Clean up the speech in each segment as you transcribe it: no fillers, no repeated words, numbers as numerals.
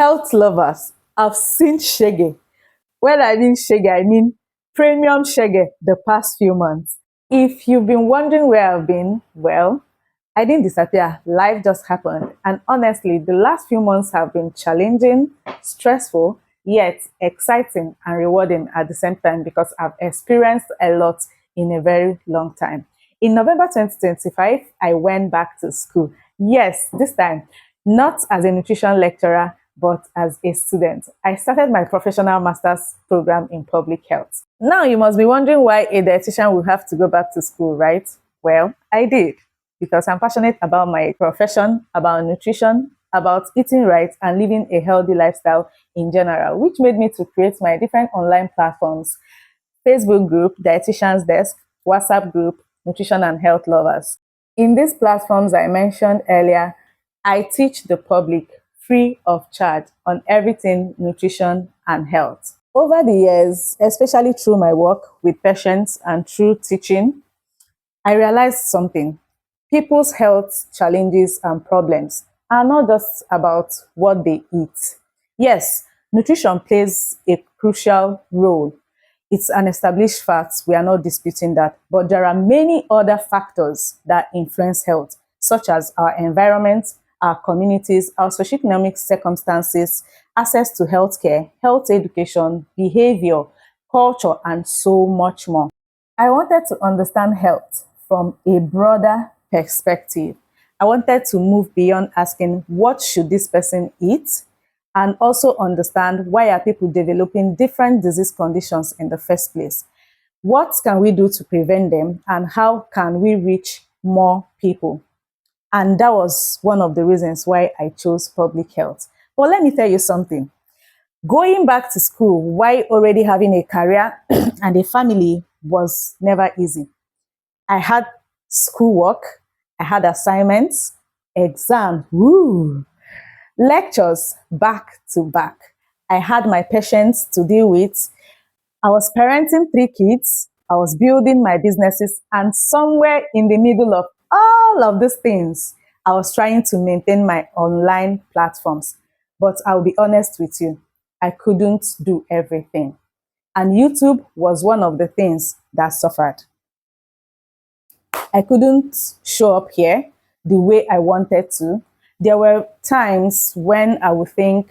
Health lovers, I've seen shege. When I mean shege, I mean premium shege the past few months. If you've been wondering where I've been, well, I didn't disappear. Life just happened. And honestly, the last few months have been challenging, stressful, yet exciting and rewarding at the same time because I've experienced a lot in a very long time. In November 2025, I went back to school. Yes, this time, not as a nutrition lecturer, but as a student. I started my professional master's program in public health. Now you must be wondering why a dietitian will have to go back to school, right? Well, I did because I'm passionate about my profession, about nutrition, about eating right and living a healthy lifestyle in general, which made me to create my different online platforms: Facebook group, Dietitians Desk, WhatsApp group, Nutrition and Health Lovers. In these platforms I mentioned earlier, I teach the public free of charge on everything nutrition and health. Over the years, especially through my work with patients and through teaching, I realized something. People's health challenges and problems are not just about what they eat. Yes, nutrition plays a crucial role. It's an established fact, we are not disputing that, but there are many other factors that influence health, such as our environment, our communities, our socioeconomic circumstances, access to healthcare, health education, behavior, culture, and so much more. I wanted to understand health from a broader perspective. I wanted to move beyond asking, what should this person eat? And also understand, why are people developing different disease conditions in the first place? What can we do to prevent them? And how can we reach more people? And that was one of the reasons why I chose public health. But let me tell you something. Going back to school while already having a career and a family was never easy. I had schoolwork, I had assignments, exams, lectures back to back. I had my patients to deal with. I was parenting 3 kids. I was building my businesses. And somewhere in the middle of all of these things, I was trying to maintain my online platforms. But I'll be honest with you, I couldn't do everything. And YouTube was one of the things that suffered. I couldn't show up here the way I wanted to. There were times when I would think,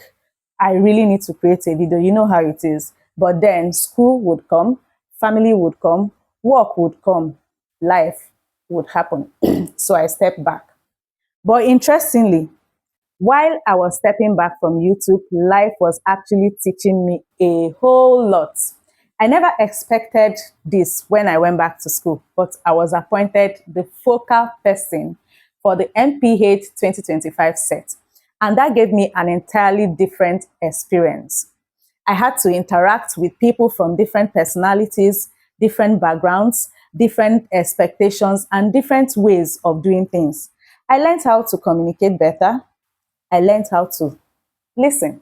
I really need to create a video. You know how it is. But then school would come, family would come, work would come, life would happen. So I stepped back. But interestingly, while I was stepping back from YouTube, life was actually teaching me a whole lot. I never expected this when I went back to school, but I was appointed the focal person for the MPH 2025 set. And that gave me an entirely different experience. I had to interact with people from different personalities, different backgrounds, different expectations, and different ways of doing things. I learned how to communicate better. I learned how to listen.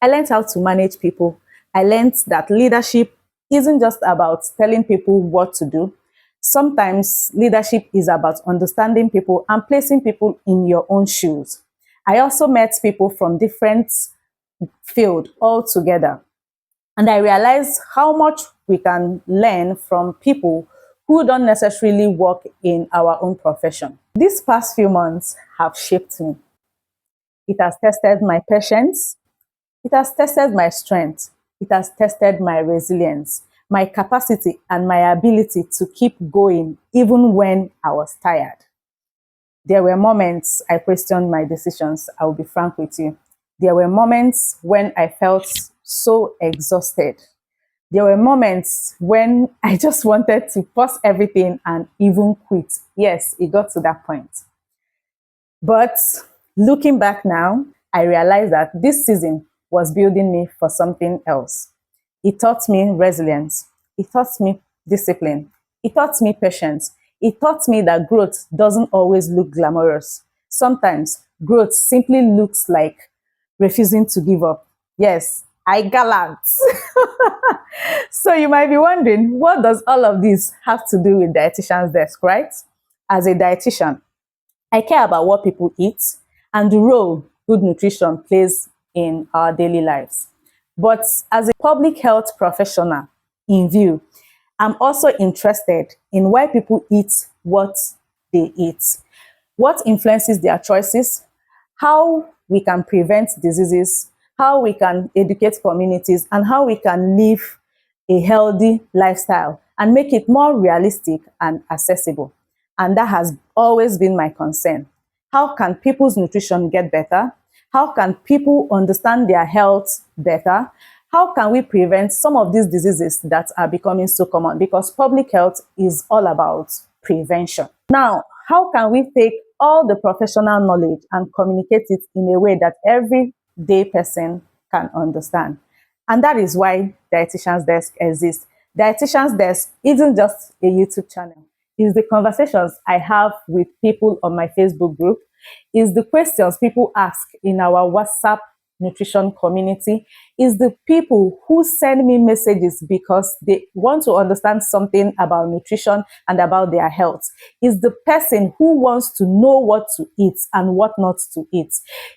I learned how to manage people. I learned that leadership isn't just about telling people what to do. Sometimes leadership is about understanding people and placing people in your own shoes. I also met people from different fields altogether. And I realized how much we can learn from people who don't necessarily work in our own profession. These past few months have shaped me. It has tested my patience. It has tested my strength. It has tested my resilience, my capacity, and my ability to keep going even when I was tired. There were moments I questioned my decisions. I will be frank with you. There were moments when I felt so exhausted. There were moments when I just wanted to pause everything and even quit. Yes, it got to that point. But looking back now, I realized that this season was building me for something else. It taught me resilience. It taught me discipline. It taught me patience. It taught me that growth doesn't always look glamorous. Sometimes growth simply looks like refusing to give up. Yes, I gallant. So you might be wondering, what does all of this have to do with Dietitians Desk, right? As a dietitian, I care about what people eat and the role good nutrition plays in our daily lives. But as a public health professional in view, I'm also interested in why people eat what they eat, what influences their choices, how we can prevent diseases, how we can educate communities, and how we can live a healthy lifestyle and make it more realistic and accessible. And that has always been my concern. How can people's nutrition get better? How can people understand their health better? How can we prevent some of these diseases that are becoming so common? Because public health is all about prevention. Now, how can we take all the professional knowledge and communicate it in a way that everyday person can understand? And that is why Dietitians Desk exists. Dietitians Desk isn't just a YouTube channel. It's the conversations I have with people on my Facebook group. It's the questions people ask in our WhatsApp nutrition community. Is the people who send me messages because they want to understand something about nutrition and about their health. Is the person who wants to know what to eat and what not to eat.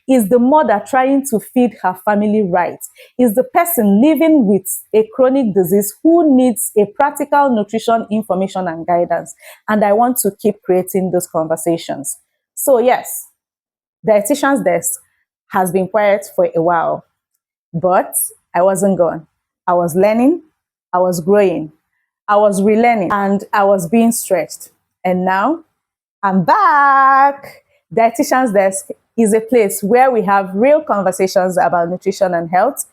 Is the mother trying to feed her family right. Is the person living with a chronic disease who needs a practical nutrition information and guidance. And I want to keep creating those conversations. So yes, Dietitian's Desk has been quiet for a while, but I wasn't gone. I was learning, I was growing, I was relearning, and I was being stretched. And now I'm back. Dietitian's Desk is a place where we have real conversations about nutrition and health.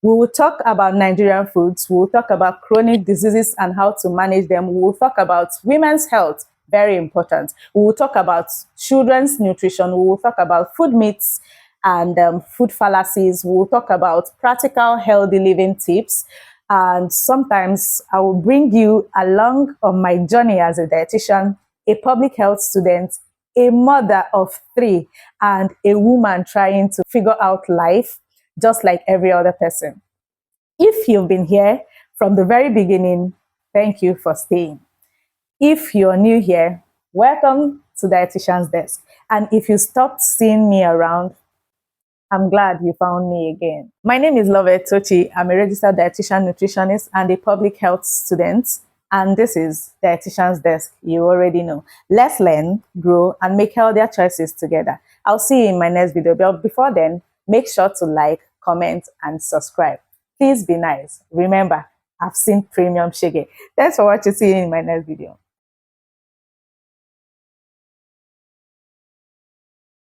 We will talk about Nigerian foods. We will talk about chronic diseases and how to manage them. We will talk about women's health, very important. We will talk about children's nutrition. We will talk about food myths and food fallacies. We will talk about practical healthy living tips. And sometimes I will bring you along on my journey as a dietitian, a public health student, a mother of 3, and a woman trying to figure out life just like every other person. If you've been here from the very beginning, thank you for staying. If you're new here, welcome to Dietitian's Desk. And if you stopped seeing me around, I'm glad you found me again. My name is Lovett Tochi. I'm a registered dietitian nutritionist and a public health student. And this is Dietitian's Desk. You already know. Let's learn, grow, and make healthier choices together. I'll see you in my next video. But before then, make sure to like, comment, and subscribe. Please be nice. Remember, I've seen premium shege. Thanks for watching. See you in my next video.